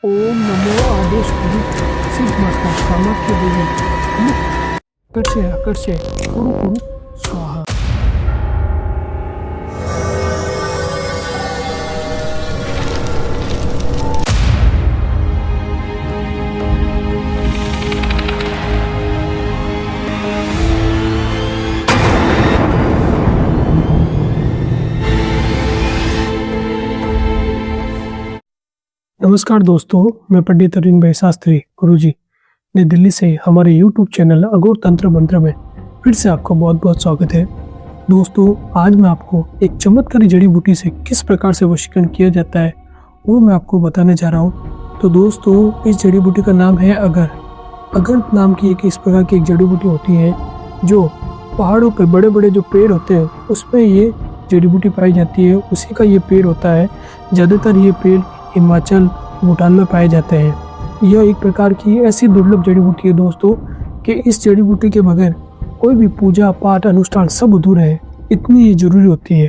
ओम नमो आदेश गुरु सिद्ध माता कामाख्या देवी आकर्षे आकर्षे कुरु कुरु स्वाहा। नमस्कार दोस्तों, मैं पंडित अरविंद भाई शास्त्री गुरुजी नई दिल्ली से हमारे YouTube चैनल अघोर तंत्र मंत्र में फिर से आपका बहुत बहुत स्वागत है। दोस्तों, आज मैं आपको एक चमत्कारी जड़ी बूटी से किस प्रकार से वशीकरण किया जाता है वो मैं आपको बताने जा रहा हूँ। तो दोस्तों, इस जड़ी बूटी का नाम है अगर। अगर नाम की एक इस प्रकार की एक जड़ी बूटी होती है जो पहाड़ों पर बड़े बड़े जो पेड़ होते हैं उसमें ये जड़ी बूटी पाई जाती है, उसी का ये पेड़ होता है। ज़्यादातर ये पेड़ हिमाचल भूटान में पाए जाते हैं। यह एक प्रकार की ऐसी दुर्लभ जड़ी बूटी है दोस्तों कि इस जड़ी बूटी के बगैर कोई भी पूजा पाठ अनुष्ठान सब अधूरा है, इतनी ये जरूरी होती है।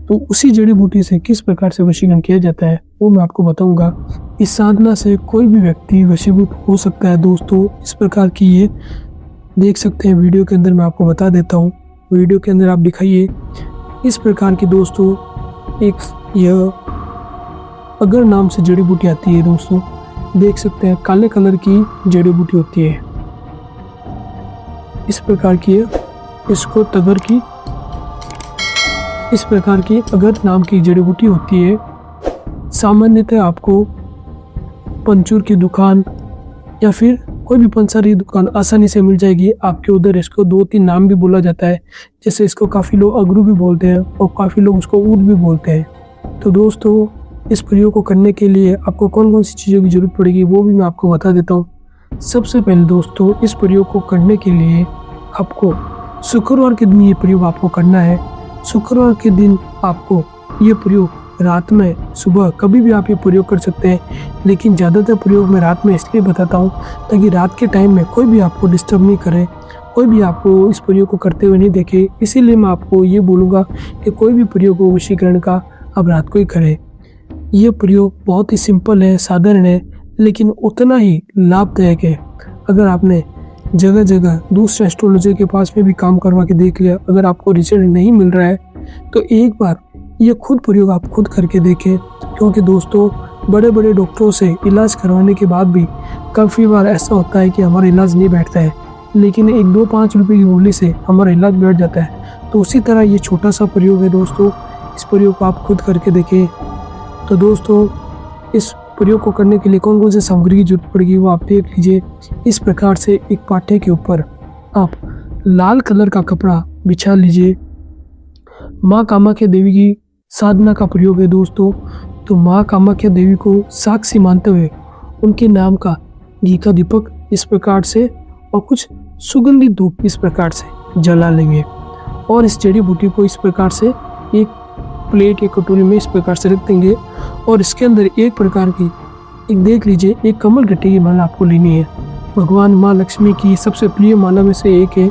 तो उसी जड़ी बूटी से किस प्रकार से वशीकरण किया जाता है वो मैं आपको बताऊंगा। इस साधना से कोई भी व्यक्ति वशीभूत हो सकता है दोस्तों। इस प्रकार की ये देख सकते हैं वीडियो के अंदर, मैं आपको बता देता हूँ। वीडियो के अंदर आप दिखाइए इस प्रकार की दोस्तों एक यह अगर नाम से जड़ी बूटी आती है दोस्तों। देख सकते हैं काले कलर की जड़ी बूटी होती है, इस प्रकार की है। इसको तगर की इस प्रकार की अगर नाम की जड़ी बूटी होती है। सामान्यतः आपको पंचूर की दुकान या फिर कोई भी पंसारी दुकान आसानी से मिल जाएगी आपके उधर। इसको 2-3 नाम भी बोला जाता है, जैसे इसको काफ़ी लोग अगरू भी बोलते हैं और काफ़ी लोग उसको ऊद भी बोलते हैं। तो दोस्तों, इस प्रयोग को करने के लिए आपको कौन कौन सी चीज़ों की जरूरत पड़ेगी वो भी मैं आपको बता देता हूँ। सबसे पहले दोस्तों, इस प्रयोग को करने के लिए आपको शुक्रवार के दिन ये प्रयोग आपको करना है। शुक्रवार के दिन आपको ये प्रयोग रात में सुबह कभी भी आप ये प्रयोग कर सकते हैं, लेकिन ज़्यादातर प्रयोग मैं रात में इसलिए बताता हूँ ताकि रात के टाइम में कोई भी आपको डिस्टर्ब नहीं करे, कोई भी आपको इस प्रयोग को करते हुए नहीं देखे। इसीलिए मैं आपको ये बोलूँगा कि कोई भी प्रयोग हो वशीकरण का आप रात को ही करें। यह प्रयोग बहुत ही सिंपल है, साधारण है, लेकिन उतना ही लाभदायक है। अगर आपने जगह जगह दूसरे एस्ट्रोलॉजर के पास में भी काम करवा के देख लिया, अगर आपको रिजल्ट नहीं मिल रहा है तो एक बार ये खुद प्रयोग आप खुद करके देखें। क्योंकि दोस्तों, बड़े बड़े डॉक्टरों से इलाज करवाने के बाद भी काफ़ी बार ऐसा होता है कि हमारा इलाज नहीं बैठता है, लेकिन 1-2-5 रुपये की गोली से हमारा इलाज बैठ जाता है। तो उसी तरह ये छोटा सा प्रयोग है दोस्तों, इस प्रयोग को आप खुद करके देखें। तो दोस्तों, इस प्रयोग को करने के लिए कौन कौन से सामग्री की जरूरत पड़ेगी वो आप देख लीजिए। इस प्रकार से एक पाटे के ऊपर आप लाल कलर का कपड़ा बिछा लीजिए। माँ कामाख्या देवी की साधना का प्रयोग है दोस्तों, तो माँ कामाख्या देवी को साक्षी मानते हुए उनके नाम का घी का दीपक इस प्रकार से और कुछ सुगंधित धूप इस प्रकार से जला लेंगे और इस जड़ी बूटी को इस प्रकार से एक प्लेट या कटोरी में इस प्रकार से रख देंगे। और इसके अंदर एक प्रकार की एक देख लीजिए एक कमल गट्टे की माला आपको लेनी है। भगवान माँ लक्ष्मी की सबसे प्रिय माला में से एक है।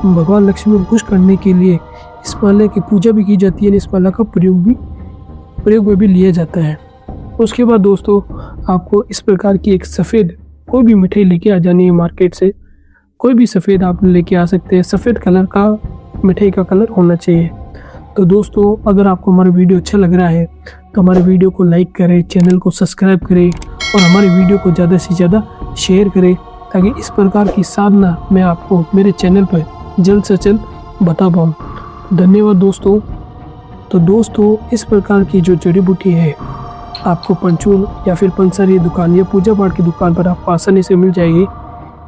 भगवान लक्ष्मी को खुश करने के लिए इस माला की पूजा भी की जाती है, इस माला का प्रयोग में भी लिया जाता है। उसके बाद दोस्तों, आपको इस प्रकार की एक सफ़ेद कोई भी मिठाई लेके आ जानी है मार्केट से। कोई भी सफ़ेद आप लेके आ सकते हैं, सफ़ेद कलर का मिठाई का कलर होना चाहिए। तो दोस्तों, अगर आपको हमारा वीडियो अच्छा लग रहा है तो हमारे वीडियो को लाइक करें, चैनल को सब्सक्राइब करें और हमारे वीडियो को ज़्यादा से ज़्यादा शेयर करें, ताकि इस प्रकार की साधना मैं आपको मेरे चैनल पर जल्द से जल्द बता पाऊँ। धन्यवाद दोस्तों। तो दोस्तों, इस प्रकार की जो जड़ी बूटी है आपको पंचूल या फिर पंसारी दुकान या पूजा पाठ की दुकान पर आपको आसानी से मिल जाएगी।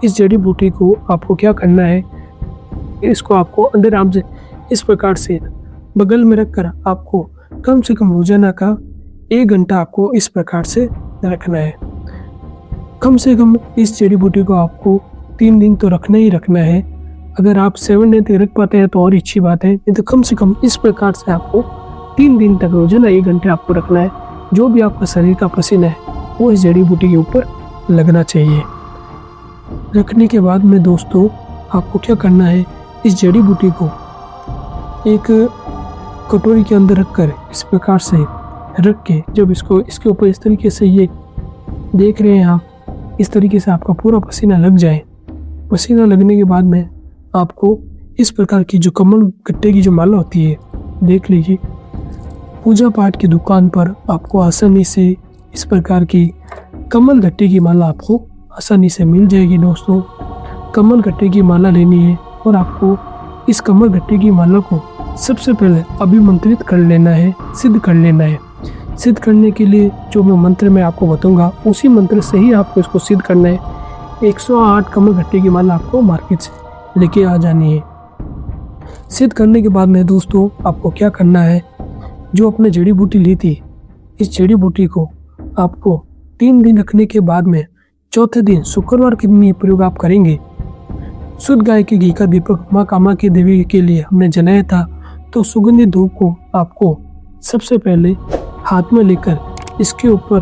इस जड़ी बूटी को आपको क्या करना है, इसको आपको अंडर आर्म से इस प्रकार से बगल में रखकर आपको कम से कम रोजाना का 1 घंटा आपको इस प्रकार से रखना है। कम से कम इस जड़ी बूटी को आपको 3 दिन तो रखना ही रखना है। अगर आप 7 दिन तक रख पाते हैं तो और अच्छी बात है, नहीं तो कम से कम इस प्रकार से आपको 3 दिन तक रोजाना 1 घंटे आपको रखना है। जो भी आपका शरीर का पसीना है वो इस जड़ी बूटी के ऊपर लगना चाहिए। रखने के बाद में दोस्तों, आपको क्या करना है, इस जड़ी बूटी को एक कटोरी के अंदर रखकर इस प्रकार से रख के जब इसको इसके ऊपर इस तरीके से ये देख रहे हैं आप, इस तरीके से आपका पूरा पसीना लग जाए। पसीना लगने के बाद में आपको इस प्रकार की जो कमल गट्टे की जो माला होती है, देख लीजिए पूजा पाठ की दुकान पर आपको आसानी से इस प्रकार की कमल गट्टे की माला आपको आसानी से मिल जाएगी। दोस्तों, कमल गट्टे की माला लेनी है और आपको इस कमल गट्टे की माला को सबसे पहले अभिमंत्रित कर लेना है, सिद्ध कर लेना है। सिद्ध करने के लिए जो मैं मंत्र में आपको बताऊंगा उसी मंत्र से ही आपको इसको सिद्ध करना है। 108 कमल गट्टे की माला आपको मार्केट से लेके आ जानी है। सिद्ध करने के बाद में दोस्तों आपको क्या करना है, जो आपने जड़ी बूटी ली थी, इस जड़ी बूटी को आपको 3 दिन रखने के बाद में चौथे दिन शुक्रवार के दिन ये प्रयोग आप करेंगे। शुद्ध गाय के घी का दीपक माँ कामाख्या देवी के लिए हमने जलाया था, तो सुगंधित धूप को आपको सबसे पहले हाथ में लेकर इसके ऊपर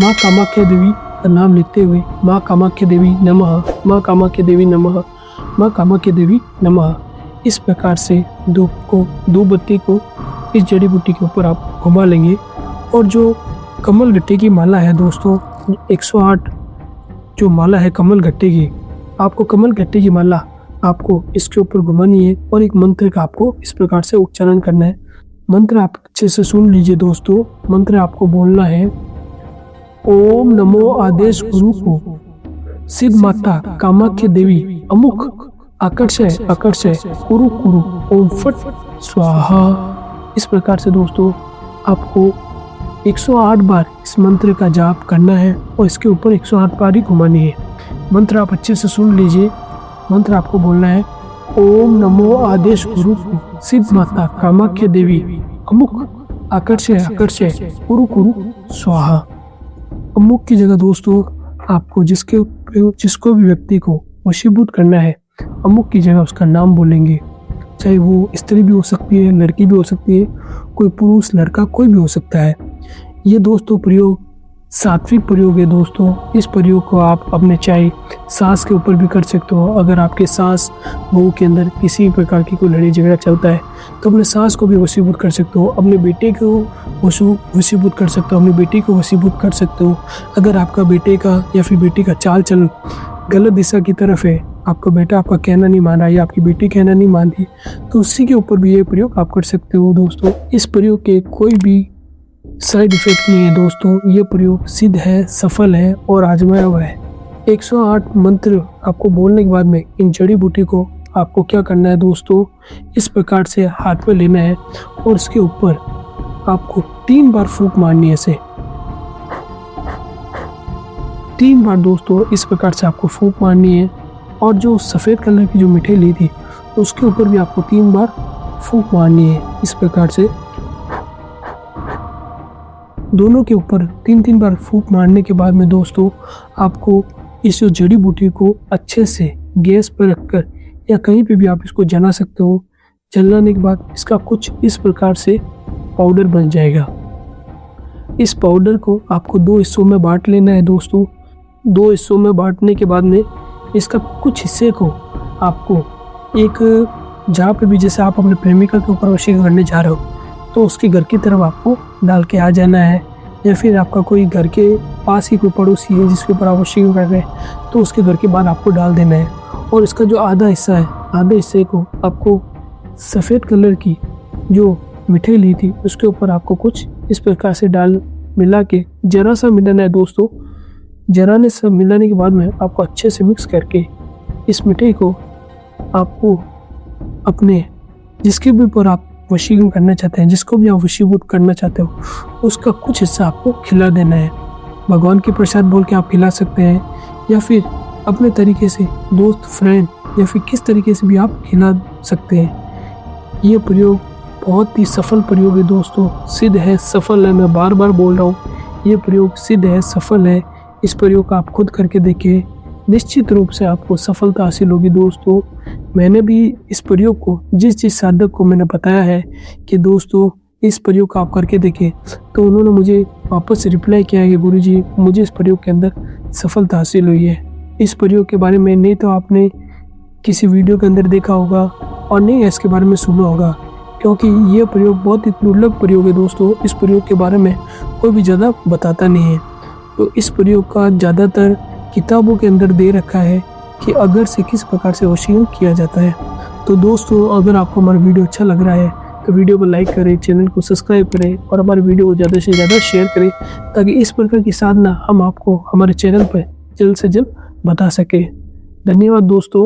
माँ कामाख्या देवी का नाम लिखते हुए माँ कामाख्या देवी नमः, माँ कामाख्या देवी नमः, माँ कामाख्या देवी नमः, इस प्रकार से धूप बत्ती को इस जड़ी बूटी के ऊपर आप घुमा लेंगे। और जो कमल गट्टे की माला है दोस्तों, 108 जो माला है कमल गट्टे की, आपको कमल गट्टे की माला आपको इसके ऊपर घुमानी है और एक मंत्र का आपको इस प्रकार से उच्चारण करना है। मंत्र आप अच्छे से सुन लीजिए दोस्तों। मंत्र आपको बोलना है, ओम नमो आदेश गुरु को सिद्ध माता कामाख्या देवी अमुक आकर्षय आकर्षय कुरु कुरु ओम फट स्वाहा। इस प्रकार से दोस्तों आपको 108 बार इस मंत्र का जाप करना है और इसके ऊपर 108 बार ही घुमानी है। मंत्र आप अच्छे से सुन लीजिए। मंत्र आपको बोलना है, ओम नमो आदेश गुरु सिद्ध माता कामाख्या देवी अमुक आकर्षय आकर्षय कुरु कुरु स्वाहा। अमुक की जगह दोस्तों आपको जिसको भी व्यक्ति को वशीभूत करना है, अमुक की जगह उसका नाम बोलेंगे। चाहे वो स्त्री भी हो सकती है, लड़की भी हो सकती है, कोई पुरुष लड़का कोई भी हो सकता है। ये दोस्तों प्रयोग सात्विक प्रयोग है दोस्तों। इस प्रयोग को आप अपने चाहे सास के ऊपर भी कर सकते हो। अगर आपके सास बहू के अंदर किसी प्रकार की कोई लड़ाई झगड़ा चलता है तो अपने सास को भी वशीभूत कर सकते हो, अपने बेटे को वशीभूत कर सकते हो, अपनी बेटी को वशीभूत कर सकते हो। अगर आपका बेटे का या फिर बेटी का चाल चलन गलत दिशा की तरफ है, आपका बेटा आपका कहना नहीं मान रहा या आपकी बेटी कहना नहीं मानती, तो उसी के ऊपर भी ये प्रयोग आप कर सकते हो दोस्तों। इस प्रयोग के कोई भी साइड इफेक्ट नहीं है दोस्तों। ये प्रयोग सिद्ध है, सफल है और आजमाया हुआ है। 108 मंत्र आपको बोलने के बाद में इन जड़ी बूटी को आपको क्या करना है दोस्तों, इस प्रकार से हाथ में लेना है और इसके ऊपर आपको 3 बार फूंक मारनी है। इसे 3 बार दोस्तों इस प्रकार से आपको फूंक मारनी है। और जो सफ़ेद कलर की जो मिठाई ली थी उसके ऊपर भी आपको 3 बार फूंक मारनी है। इस प्रकार से दोनों के ऊपर 3-3 बार फूंक मारने के बाद में दोस्तों आपको इस जड़ी बूटी को अच्छे से गैस पर रखकर या कहीं पे भी आप इसको जला सकते हो। जलाने के बाद इसका कुछ इस प्रकार से पाउडर बन जाएगा। इस पाउडर को आपको 2 हिस्सों में बांट लेना है दोस्तों। 2 हिस्सों में बांटने के बाद में इसका कुछ हिस्से को आपको एक जहाँ पे भी जैसे आप अपने प्रेमिका के ऊपर वशीकरण करने जा रहे हो तो उसके घर की तरफ आपको डाल के आ जाना है, या फिर आपका कोई घर के पास ही कोई पड़ोसी है जिसके ऊपर आप वशीकरण कर रहे हैं तो उसके घर के बाहर आपको डाल देना है। और इसका जो आधा हिस्सा है, आधे हिस्से को आपको सफ़ेद कलर की जो मिठाई ली थी उसके ऊपर आपको कुछ इस प्रकार से मिला के जरा सा मिलाना है दोस्तों। जराने से मिलाने के बाद में आपको अच्छे से मिक्स करके इस मिठाई को आपको अपने जिसके भी ऊपर आप वशीकरण करना चाहते हैं, जिसको भी आप वशीभूत करना चाहते हो, उसका कुछ हिस्सा आपको खिला देना है। भगवान के प्रसाद बोल के आप खिला सकते हैं या फिर अपने तरीके से दोस्त फ्रेंड या फिर किस तरीके से भी आप खिला सकते हैं। ये प्रयोग बहुत ही सफल प्रयोग है दोस्तों, सिद्ध है, सफल है। मैं बार बार बोल रहा हूँ ये प्रयोग सिद्ध है, सफल है। इस प्रयोग का आप खुद करके देखिए, निश्चित रूप से आपको सफलता हासिल होगी दोस्तों। मैंने भी इस प्रयोग को जिस साधक को मैंने बताया है कि दोस्तों इस प्रयोग का आप करके देखें, तो उन्होंने मुझे वापस रिप्लाई किया है कि गुरुजी मुझे इस प्रयोग के अंदर सफलता हासिल हुई है। इस प्रयोग के बारे में नहीं तो आपने किसी वीडियो के अंदर देखा होगा और नहीं इसके बारे में सुना होगा, क्योंकि ये प्रयोग बहुत ही दुर्लभ प्रयोग है दोस्तों। इस प्रयोग के बारे में कोई भी ज़्यादा बताता नहीं है। तो इस प्रयोग का ज़्यादातर किताबों के अंदर दे रखा है कि अगर से किस प्रकार से वशीयत किया जाता है। तो दोस्तों, अगर आपको हमारा वीडियो अच्छा लग रहा है तो वीडियो को लाइक करें, चैनल को सब्सक्राइब करें और हमारे वीडियो को ज़्यादा से ज़्यादा शेयर करें, ताकि इस प्रकार की साधना हम आपको हमारे चैनल पर जल्द से जल्द बता सकें। धन्यवाद दोस्तों।